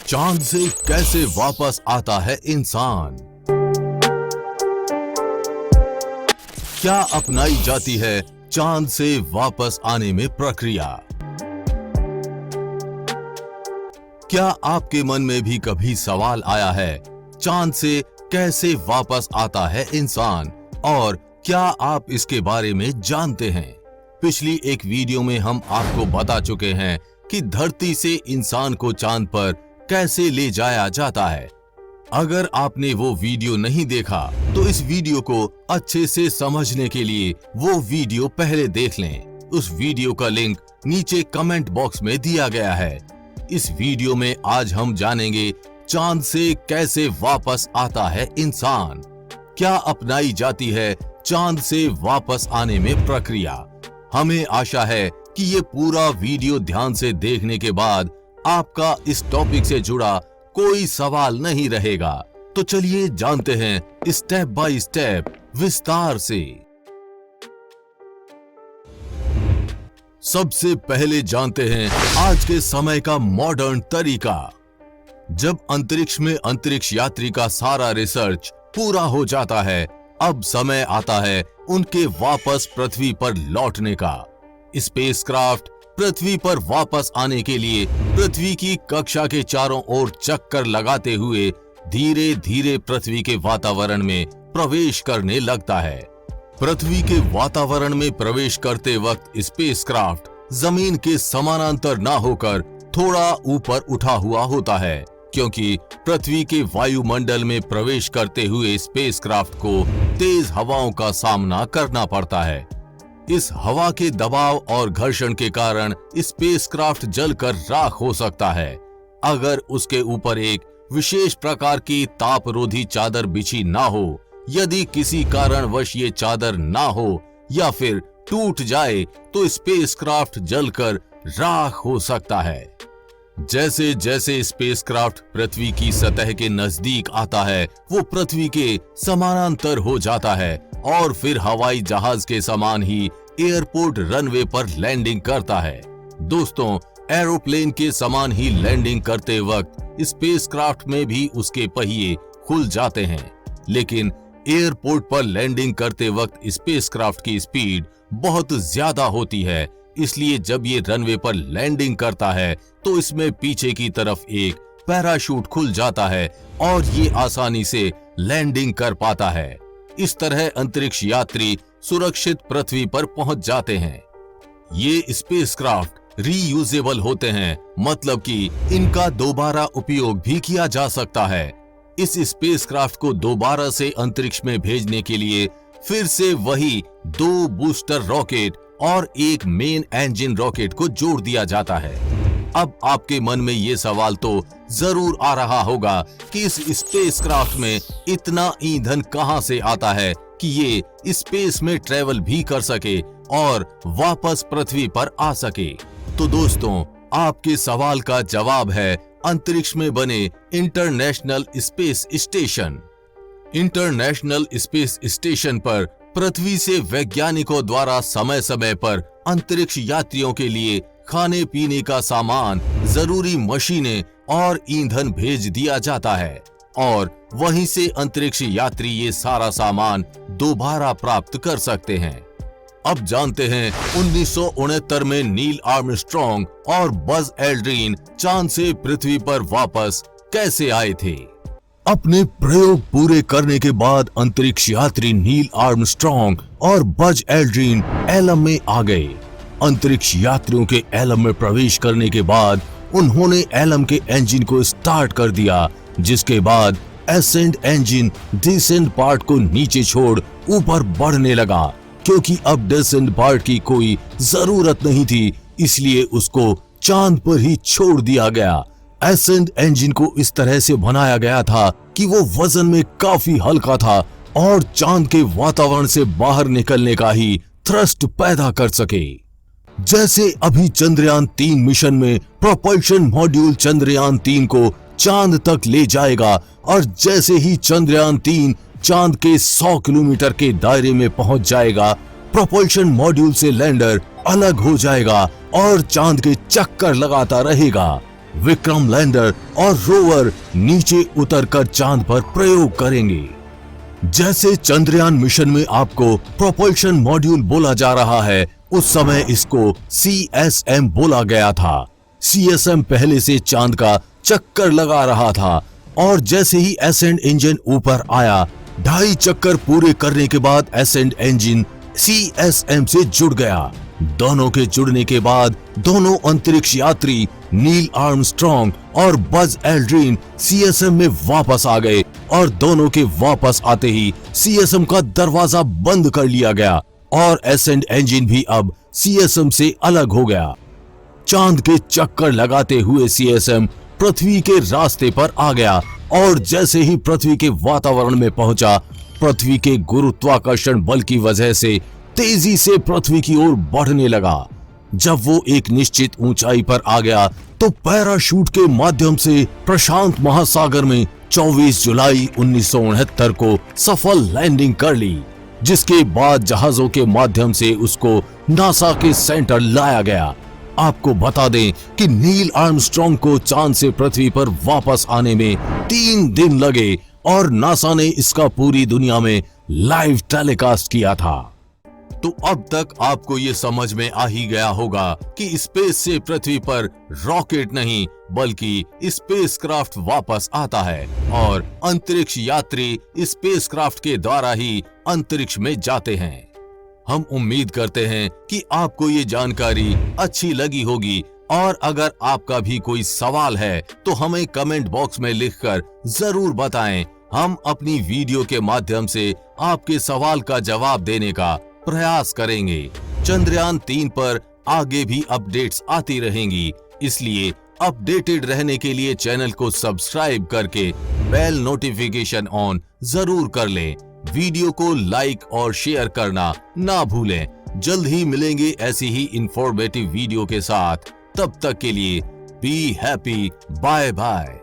चांद से कैसे वापस आता है इंसान? क्या अपनाई जाती है चांद से वापस आने में प्रक्रिया? क्या आपके मन में भी कभी सवाल आया है, चांद से कैसे वापस आता है इंसान, और क्या आप इसके बारे में जानते हैं? पिछली एक वीडियो में हम आपको बता चुके हैं कि धरती से इंसान को चांद पर कैसे ले जाया जाता है। अगर आपने वो वीडियो नहीं देखा तो इस वीडियो को अच्छे से समझने के लिए वो वीडियो पहले देख लें। उस वीडियो का लिंक नीचे कमेंट बॉक्स में दिया गया है। इस वीडियो में आज हम जानेंगे चांद से कैसे वापस आता है इंसान, क्या अपनाई जाती है चांद से वापस आने में प्रक्रिया। हमें आशा है कि ये पूरा वीडियो ध्यान से देखने के बाद आपका इस टॉपिक से जुड़ा कोई सवाल नहीं रहेगा। तो चलिए जानते हैं स्टेप बाय स्टेप विस्तार से। सबसे पहले जानते हैं आज के समय का मॉडर्न तरीका। जब अंतरिक्ष में अंतरिक्ष यात्री का सारा रिसर्च पूरा हो जाता है, अब समय आता है उनके वापस पृथ्वी पर लौटने का। स्पेसक्राफ्ट पृथ्वी पर वापस आने के लिए पृथ्वी की कक्षा के चारों ओर चक्कर लगाते हुए धीरे धीरे पृथ्वी के वातावरण में प्रवेश करने लगता है। पृथ्वी के वातावरण में प्रवेश करते वक्त स्पेसक्राफ्ट जमीन के समानांतर ना होकर थोड़ा ऊपर उठा हुआ होता है, क्योंकि पृथ्वी के वायुमंडल में प्रवेश करते हुए स्पेसक्राफ्ट को तेज हवाओं का सामना करना पड़ता है। इस हवा के दबाव और घर्षण के कारण स्पेसक्राफ्ट जलकर राख हो सकता है। अगर उसके ऊपर एक विशेष प्रकार की तापरोधी चादर बिछी ना हो, यदि किसी कारणवश ये चादर ना हो या फिर टूट जाए तो स्पेसक्राफ्ट जलकर राख हो सकता है। जैसे जैसे स्पेसक्राफ्ट पृथ्वी की सतह के नजदीक आता है, वो पृथ्वी के समानांतर हो जाता है और फिर हवाई जहाज के समान ही एयरपोर्ट रनवे पर लैंडिंग करता है। दोस्तों, एरोप्लेन के समान ही लैंडिंग करते वक्त स्पेसक्राफ्ट में भी उसके पहिए खुल जाते हैं, लेकिन एयरपोर्ट पर लैंडिंग करते वक्त स्पेसक्राफ्ट की स्पीड बहुत ज्यादा होती है। इसलिए जब ये रनवे पर लैंडिंग करता है तो इसमें पीछे की तरफ एक पैराशूट खुल जाता है और ये आसानी से लैंडिंग कर पाता है। इस तरह अंतरिक्ष यात्री सुरक्षित पृथ्वी पर पहुंच जाते हैं। ये स्पेसक्राफ्ट रीयूजेबल होते हैं, मतलब कि इनका दोबारा उपयोग भी किया जा सकता है। इस स्पेसक्राफ्ट को दोबारा से अंतरिक्ष में भेजने के लिए फिर से वही 2 बूस्टर रॉकेट और एक मेन इंजन रॉकेट को जोड़ दिया जाता है। अब आपके मन में ये सवाल तो जरूर आ रहा होगा कि इस स्पेसक्राफ्ट में इतना ईंधन कहां से आता है कि ये स्पेस में ट्रेवल भी कर सके और वापस पृथ्वी पर आ सके। तो दोस्तों, आपके सवाल का जवाब है अंतरिक्ष में बने international space station. International space station पर पृथ्वी से वैज्ञानिकों द्वारा समय समय पर अंतरिक्ष यात्रियों के लिए खाने पीने का सामान, जरूरी मशीनें और ईंधन भेज दिया जाता है और वहीं से अंतरिक्ष यात्री ये सारा सामान दोबारा प्राप्त कर सकते हैं। अब जानते हैं 1969 में नील आर्मस्ट्रॉन्ग और बज एल्ड्रिन चांद से पृथ्वी पर वापस कैसे आए थे। अपने प्रयोग पूरे करने के बाद अंतरिक्ष यात्री नील आर्मस्ट्रॉन्ग और बज एल्ड्रिन एलम में आ गए। अंतरिक्ष यात्रियों के एलम में प्रवेश करने के बाद उन्होंने एलम के इंजन को स्टार्ट कर दिया, जिसके बाद एसेंड इंजन डिसेंट पार्ट को नीचे छोड़ ऊपर बढ़ने लगा। क्योंकि अब डिसेंट पार्ट की कोई जरूरत नहीं थी, इसलिए उसको चांद पर ही छोड़ दिया गया। एसेंड इंजन को इस तरह से बनाया गया था कि वो वजन में काफी हल्का था और चांद के वातावरण से बाहर निकलने का ही थ्रस्ट पैदा कर सके। जैसे अभी चंद्रयान 3 मिशन में प्रोपल्शन मॉड्यूल चंद्रयान 3 को चांद तक ले जाएगा और जैसे ही चंद्रयान 3 चांद के 100 किलोमीटर के दायरे में पहुंच जाएगा, प्रोपल्शन मॉड्यूल से लैंडर अलग हो जाएगा और चांद के चक्कर लगाता रहेगा। विक्रम लैंडर और रोवर नीचे उतरकर चांद पर प्रयोग करेंगे। जैसे चंद्रयान मिशन में आपको प्रोपल्शन मॉड्यूल बोला जा रहा है, उस समय इसको CSM बोला गया था। CSM पहले से चांद का चक्कर लगा रहा था और जैसे ही एसेंड इंजन ऊपर आया, 2.5 चक्कर पूरे करने के बाद एसेंड इंजन CSM से जुड़ गया। दोनों के जुड़ने के बाद दोनों अंतरिक्ष यात्री नील आर्मस्ट्रॉन्ग और बज एल्ड्रिन CSM में वापस आ गए और दोनों के वापस आते ही CSM का दरवाजा बंद कर लिया गया और एसेंड इंजन भी अब CSM से अलग हो गया। चांद के चक्कर लगाते हुए CSM पृथ्वी के रास्ते पर आ गया और जैसे ही पृथ्वी के वातावरण में पहुंचा, पृथ्वी के गुरुत्वाकर्षण बल की वजह से तेजी से पृथ्वी की ओर बढ़ने लगा। जब वो एक निश्चित ऊंचाई पर आ गया तो पैराशूट के माध्यम से प्रशांत महासागर में 24 जुलाई 1969 को सफल लैंडिंग कर ली, जिसके बाद जहाजों के माध्यम से उसको नासा के सेंटर लाया गया। आपको बता दें कि नील आर्मस्ट्रॉन्ग को चांद से पृथ्वी पर वापस आने में 3 दिन लगे और नासा ने इसका पूरी दुनिया में लाइव टेलीकास्ट किया था। तो अब तक आपको ये समझ में आ ही गया होगा कि स्पेस से पृथ्वी पर रॉकेट नहीं बल्कि स्पेसक्राफ्ट वापस आता है और अंतरिक्ष यात्री स्पेसक्राफ्ट के द्वारा ही अंतरिक्ष में जाते हैं। हम उम्मीद करते हैं कि आपको ये जानकारी अच्छी लगी होगी और अगर आपका भी कोई सवाल है तो हमें कमेंट बॉक्स में लिखकर जरूर बताएं। हम अपनी वीडियो के माध्यम से आपके सवाल का जवाब देने का प्रयास करेंगे। चंद्रयान 3 पर आगे भी अपडेट्स आती रहेंगी, इसलिए अपडेटेड रहने के लिए चैनल को सब्सक्राइब करके बेल नोटिफिकेशन ऑन जरूर कर लें। वीडियो को लाइक और शेयर करना ना भूलें। जल्द ही मिलेंगे ऐसी ही इंफॉर्मेटिव वीडियो के साथ। तब तक के लिए बी हैप्पी, बाय बाय।